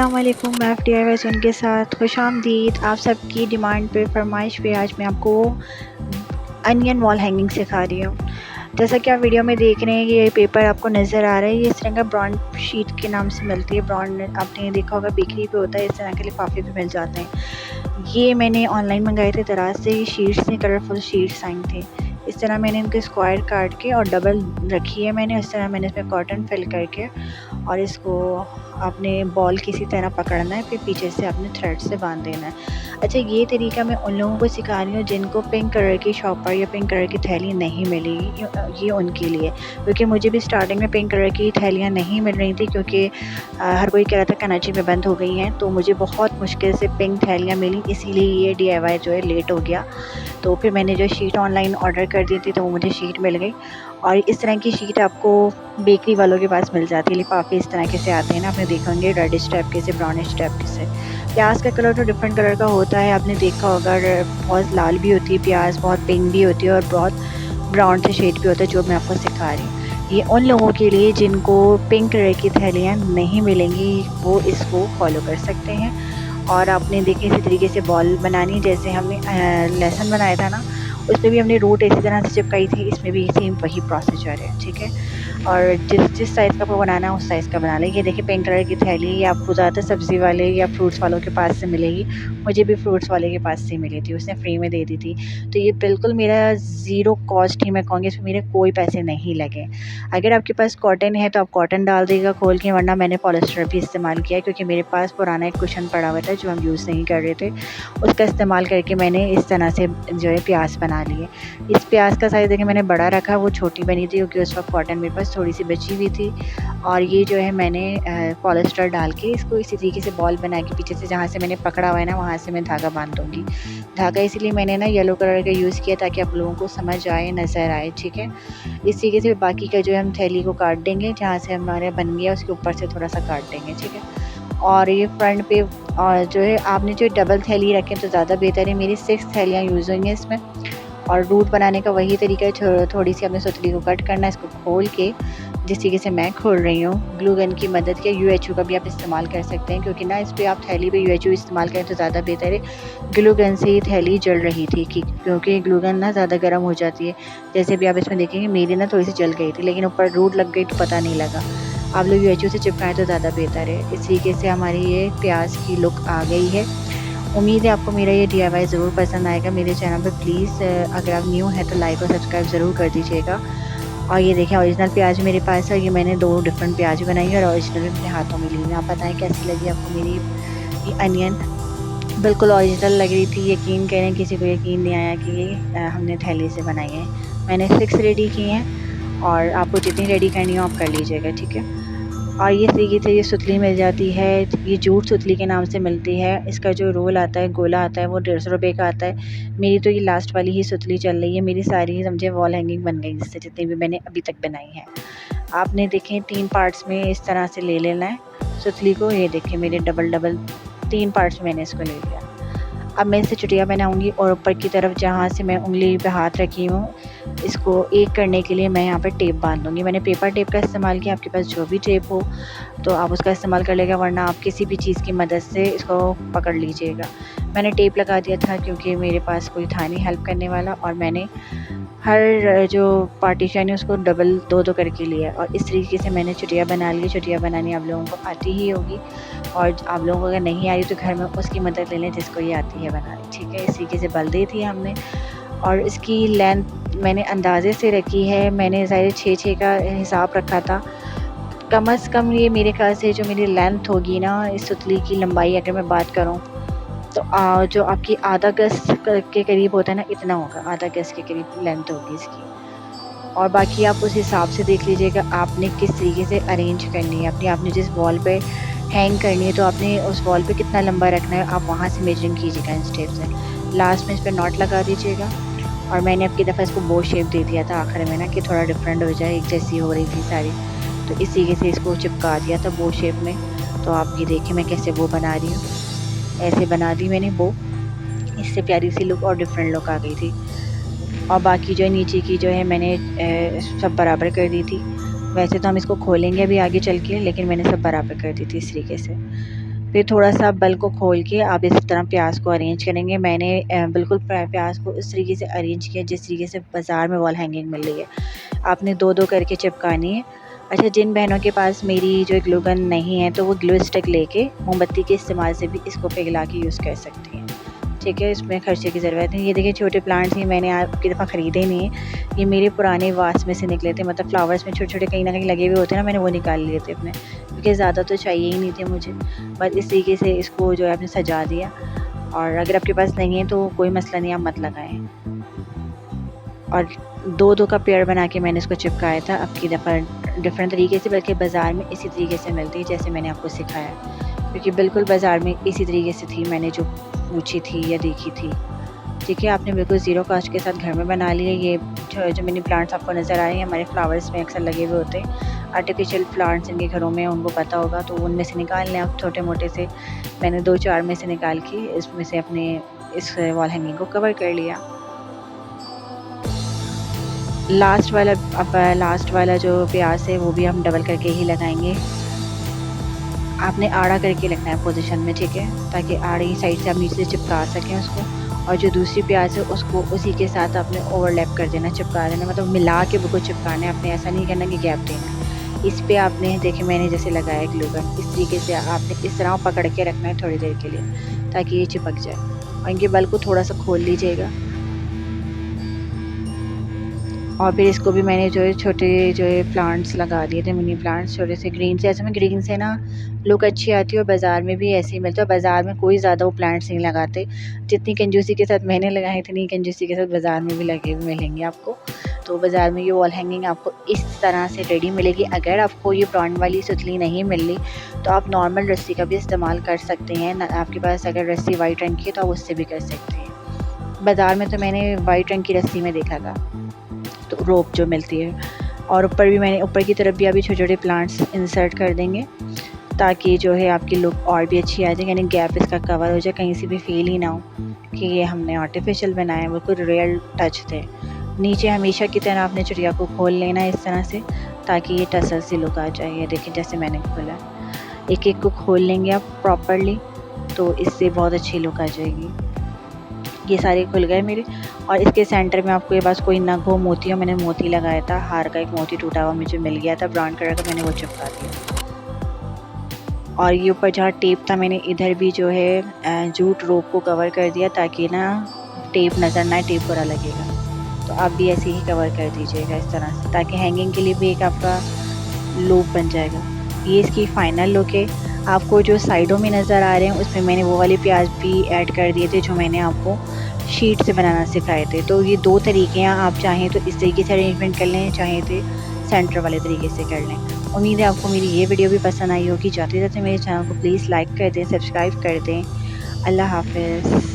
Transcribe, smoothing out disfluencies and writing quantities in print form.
अस्सलाम वालेकुम। मैं FDIY चैनल के साथ खुशामदीद। आप सबकी डिमांड पे फरमाइश पे आज मैं आपको अनियन वॉल हैंगिंग सिखा रही हूँ। जैसा कि आप वीडियो में देख रहे हैं, ये पेपर आपको नज़र आ रहा है। ये इस तरह का ब्रांड शीट के नाम से मिलती है। ब्रांड आपने देखा होगा बेकरी पे होता है, इस तरह के लिफाफे भी मिल जाते हैं। ये मैंने ऑनलाइन मंगाए थे दराज से। ये शीट्स थे, कलरफुल शीट्स आई थे। इस तरह मैंने इनके स्क्वायर काट के और डबल रखी है मैंने। इस तरह मैंने इसमें कॉटन फिल करके और इसको आपने बॉल किसी तरह पकड़ना है, फिर पीछे से आपने थ्रेड से बांध देना है। अच्छा, ये तरीका मैं उन लोगों को सिखा रही हूँ जिनको पिंक कलर की शॉपर या पिंक कलर की थैली नहीं मिली। ये उनके लिए, क्योंकि मुझे भी स्टार्टिंग में पिंक कलर की थैलियाँ नहीं मिल रही थी, क्योंकि हर कोई कह रहा था कराची में बंद हो गई हैं। तो मुझे बहुत मुश्किल से पिंक थैलियाँ मिली, इसीलिए ये DIY जो है लेट हो गया। तो फिर मैंने जो शीट ऑनलाइन ऑर्डर कर दी थी, तो वो मुझे शीट मिल गई। और इस तरह की शीट आपको बेकरी वालों के पास मिल जाती है। लिफाफे इस तरह के से आते हैं ना, आपने देखेंगे रेडिश टाइप के से, ब्राउनिश टाइप के से। प्याज का कलर तो डिफरेंट कलर का होता है, आपने देखा होगा। बहुत लाल भी होती है प्याज, बहुत पिंक भी होती है और बहुत ब्राउन से शेड भी होता है, जो मैं आपको सिखा रही हूँ। ये उन लोगों के लिए जिनको पिंक कलर की थैलियाँ नहीं मिलेंगी, वो इसको फॉलो कर सकते हैं। और आपने देखे इसी तरीके से बॉल बनानी, जैसे हमने लहसुन बनाया था ना, उसमें भी हमने रूट इसी तरह से चिपकाई थी। इसमें भी सेम वही प्रोसीजर है, ठीक है। और जिस साइज़ का आपको बनाना है उस साइज़ का बना लें। ये देखिए पिंक कलर की थैली, ये आपको ज़्यादातर सब्ज़ी वाले या फ्रूट्स वालों के पास से मिलेगी। मुझे भी फ्रूट्स वाले के पास से मिली थी, उसने फ्री में दे दी थी। तो ये बिल्कुल मेरा ज़ीरो कॉस्ट ही मैं कहूँगी, इसमें मेरे कोई पैसे नहीं लगे। अगर आपके पास कॉटन है तो आप कॉटन डाल देगा खोल के, वरना मैंने पॉलिस्टर भी इस्तेमाल किया, क्योंकि मेरे पास पुराना एक कुशन पड़ा हुआ था जो हम यूज़ नहीं कर रहे थे। उसका इस्तेमाल करके मैंने इस तरह से जो है प्याज बना लिए। इस प्याज का साइज़ देखिए मैंने बड़ा रखा, वो छोटी बनी थी क्योंकि उस वक्त कॉटन मेरे पास थोड़ी सी बची हुई थी। और ये जो है मैंने पॉलिस्टर डाल के इसको इसी तरीके से बॉल बना के पीछे से जहाँ से मैंने पकड़ा हुआ है ना, वहाँ से मैं धागा बांध दूँगी। धागा इसलिए मैंने ना येलो कलर का यूज़ किया ताकि आप लोगों को समझ आए, नज़र आए, ठीक है। इस तरीके से बाकी का जो है हम थैली को काट देंगे, जहाँ से हमारे बन गया उसके ऊपर से थोड़ा सा काट देंगे, ठीक है। और ये फ्रंट पे और जो है आपने जो डबल थैली रखें तो ज़्यादा बेहतर है। मेरी 6 थैलियाँ यूज़ हुई हैं इसमें। और रूट बनाने का वही तरीका है, थोड़ी सी अपने सुतली को कट करना है, इसको खोल के जिस तरीके से मैं खोल रही हूँ, ग्लू गन की मदद के, UHU का भी आप इस्तेमाल कर सकते हैं, क्योंकि ना इस पर आप थैली पे UHU इस्तेमाल करें तो ज़्यादा बेहतर है। ग्लू गन से ही थैली जल रही थी, क्योंकि ग्लू गन ना ज़्यादा गर्म हो जाती है। जैसे भी आप इसमें देखेंगे मेरी ना थोड़ी सी जल गई थी, लेकिन ऊपर रूट लग गई तो पता नहीं लगा। आप लोग UHU से चिपकाएँ तो ज़्यादा बेहतर है। इस तरीके से हमारी ये प्याज की लुक आ गई है। उम्मीद है आपको मेरा ये DIY ज़रूर पसंद आएगा। मेरे चैनल पे प्लीज़ अगर आप न्यू हैं तो लाइक और सब्सक्राइब ज़रूर कर दीजिएगा। और ये देखें ओरिजिनल प्याज मेरे पास है। ये मैंने 2 डिफरेंट प्याज बनाई है और ओरिजिनल भी अपने हाथों में ली हुई। आप बताएं कैसी लगी आपको मेरी ये अनियन। बिल्कुल ओरिजिनल लग रही थी। यकीन करें, किसी को यकीन नहीं आया कि ये हमने थैली से बनाई है। मैंने 6 रेडी की हैं और आपको जितनी रेडी करनी हो आप कर लीजिएगा, ठीक है। और ये तरीके से ये सुतली मिल जाती है। ये जूट सुतली के नाम से मिलती है। इसका जो रोल आता है, गोला आता है, वो 150 रुपये का आता है। मेरी तो ये लास्ट वाली ही सुतली चल रही है। मेरी सारी ही समझे वॉल हैंगिंग बन गई, जिससे जितनी भी मैंने अभी तक बनाई है। आपने देखें 3 पार्ट्स में इस तरह से ले लेना है सुतली को। ये देखें मेरे डबल 3 पार्ट्स में मैंने इसको ले लिया। अब मैं इससे चुटिया बनाऊंगी और ऊपर की तरफ जहाँ से मैं उंगली पे हाथ रखी हूँ, इसको एक करने के लिए मैं यहाँ पे टेप बांध दूँगी। मैंने पेपर टेप का इस्तेमाल किया। आपके पास जो भी टेप हो तो आप उसका इस्तेमाल कर लेगा, वरना आप किसी भी चीज़ की मदद से इसको पकड़ लीजिएगा। मैंने टेप लगा दिया था क्योंकि मेरे पास कोई था नहीं हेल्प करने वाला, और मैंने हर जो पार्टीशन है उसको डबल 2-2 करके लिया। और इस तरीके से मैंने चुटिया बना ली। चुटिया बनानी आप लोगों को आती ही होगी, और आप लोगों को अगर नहीं आ रही तो घर में उसकी मदद ले लें जिसको ये आती है बनानी, ठीक है। इस तरीके से बल दी थी हमने। और इसकी लेंथ मैंने अंदाजे से रखी है। मैंने ज़ाहिर 6-6 का हिसाब रखा था। कम से कम ये मेरे ख्याल से जो मेरी लेंथ होगी ना, इस सुतली की लंबाई अगर मैं बात करूँ तो जो आपकी आधा गज के करीब होता है ना, इतना होगा, आधा गज के करीब लेंथ होगी इसकी। और बाकी आप उस हिसाब से देख लीजिएगा आपने किस तरीके से अरेंज करनी है। आपने जिस वॉल पे हैंग करनी है तो आपने उस वॉल पे कितना लंबा रखना है, आप वहाँ से मेजरिंग कीजिएगा इन स्टेप से। लास्ट में इस पर नॉट लगा दीजिएगा। और मैंने अब की दफ़ा इसको बो शेप दे दिया था आखिर में ना, कि थोड़ा डिफरेंट हो जाए, एक जैसी हो रही थी सारी, तो इस तरीके से इसको चिपका दिया था बो शेप में। तो आप ये देखिए मैं कैसे बो बना रही हूँ। ऐसे बना दी मैंने बो, इससे प्यारी सी लुक और डिफरेंट लुक आ गई थी। और बाकी जो है नीचे की जो है मैंने सब बराबर कर दी थी। वैसे तो हम इसको खोलेंगे अभी आगे चल के, लेकिन मैंने सब बराबर कर दी थी इस तरीके से। फिर थोड़ा-सा बल को खोल के आप इस तरह प्याज को अरेंज करेंगे। मैंने बिल्कुल प्याज को इस तरीके से अरेंज किया जिस तरीके से बाज़ार में वॉल हैंगिंग मिल रही है। आपने 2-2 करके चिपकानी है। अच्छा, जिन बहनों के पास मेरी जो ग्लू गन नहीं है तो वो ग्लू स्टिक लेके मोमबत्ती के इस्तेमाल से भी इसको पिघला के यूज़ कर सकती हैं। ठीक है, इसमें खर्चे की ज़रूरत नहीं। ये देखिए छोटे प्लांट्स ही मैंने आपकी दफ़ा ख़रीदे नहीं है, ये मेरे पुराने वास में से निकले थे। मतलब फ्लावर्स में छोटे-छोटे कहीं ना कहीं लगे हुए होते हैं ना, मैंने वो निकाल लिए थे अपने, क्योंकि ज़्यादा तो चाहिए ही नहीं थे मुझे। बस इस तरीके से इसको जो है आपने सजा दिया, और अगर आपके पास नहीं है तो कोई मसला नहीं, आप मत लगाएं। और 2-2 का पेयर बना के मैंने इसको चिपकाया था। अब की दफ़ा डिफरेंट तरीके से, बल्कि बाज़ार में इसी तरीके से मिलती है जैसे मैंने आपको सिखाया, क्योंकि बिल्कुल बाज़ार में इसी तरीके से थी मैंने जो पूछी थी या देखी थी। ठीक है, आपने बिल्कुल ज़ीरो कॉस्ट के साथ घर में बना लिए। ये जो मिनी प्लांट्स आपको नज़र आ रहे हैं हमारे फ्लावर्स में अक्सर लगे हुए होते हैं, आर्टिफिशियल प्लांट्स इनके घरों में, उनको पता होगा तो उनमें से निकाल लें आप छोटे मोटे से। मैंने 2-4 में से निकाल के इसमें से अपने इस वॉल हैंगिंग को कवर कर लिया। लास्ट वाला जो प्याज है वो भी हम डबल करके ही लगाएंगे। आपने आड़ा करके लगना है पोजीशन में, ठीक है, ताकि आड़ी साइड से आप नीचे से चिपका सकें उसको। और जो दूसरी प्याज है उसको उसी के साथ आपने ओवरलैप कर देना, चिपका देना, मतलब मिला के बिल्कुल चिपकाना है। आपने ऐसा नहीं करना कि गैप देना। इस पे आपने देखिए मैंने जैसे लगाया ग्लू गन, इस तरीके से आपने इस तरह पकड़ के रखना है थोड़ी देर के लिए ताकि ये चिपक जाए। और इनके बल को थोड़ा सा खोल लीजिएगा। और फिर इसको भी मैंने जो है छोटे जो है प्लांट्स लगा दिए थे, मिनी प्लांट्स छोटे से ग्रीन से। ऐसे में ग्रीन से ना लुक अच्छी आती है, और बाज़ार में भी ऐसे ही मिलता है। बाज़ार में कोई ज़्यादा वो प्लांट्स नहीं लगाते, जितनी कंजूसी के साथ मैंने लगाए इतनी कंजूसी के साथ बाज़ार में भी लगे हुए मिलेंगे आपको। तो बाज़ार में ये वॉल हैंगिंग आपको इस तरह से रेडी मिलेगी। अगर आपको ये ब्रांड वाली सुतली नहीं मिल रही तो आप नॉर्मल रस्सी का भी इस्तेमाल कर सकते हैं। आपके पास अगर रस्सी वाइट रंग की है तो आप उससे भी कर सकते हैं। बाज़ार में तो मैंने वाइट रंग की रस्सी में देखा था, तो रोप जो मिलती है। और ऊपर भी मैंने ऊपर की तरफ भी अभी छोटे छोटे प्लांट्स इंसर्ट कर देंगे ताकि जो है आपकी लुक और भी अच्छी आ जाए, यानी गैप इसका कवर हो जाए, कहीं से भी फील ही ना हो कि ये हमने आर्टिफिशियल बनाया है, बिल्कुल रियल टच थे। नीचे हमेशा की तरह आपने चिड़िया को खोल लेना है इस तरह से ताकि ये टसल सी लुक आ जाए। ये देखिए जैसे मैंने खोला, एक एक को खोल लेंगे आप प्रॉपरली तो इससे बहुत अच्छी लुक आ जाएगी। ये सारे खुल गए मेरे। और इसके सेंटर में आपको ये बस कोई नग हो, मोती हो, मैंने मोती लगाया था, हार का एक मोती टूटा हुआ मुझे मिल गया था ब्राउन कलर का, मैंने वो चिपका दिया। और ये ऊपर जहाँ टेप था मैंने इधर भी जो है जूट रोप को कवर कर दिया ताकि ना टेप नज़र ना आए, टेप बुरा लगेगा। तो आप भी ऐसे ही कवर कर दीजिएगा इस तरह से, ताकि हैंगिंग के लिए भी एक आपका लूप बन जाएगा। ये इसकी फाइनल लुक है। आपको जो साइडों में नज़र आ रहे हैं उसमें मैंने वो वाले प्याज भी ऐड कर दिए थे जो मैंने आपको शीट से बनाना सिखाए थे। तो ये 2 तरीके हैं, आप चाहें तो इस तरीके से अरेंजमेंट कर लें, चाहें तो सेंटर वाले तरीके से कर लें। उम्मीद है आपको मेरी ये वीडियो भी पसंद आई होगी। जाते जाते मेरे चैनल को प्लीज़ लाइक कर दें, सब्सक्राइब कर दें। अल्लाह हाफ़िज़।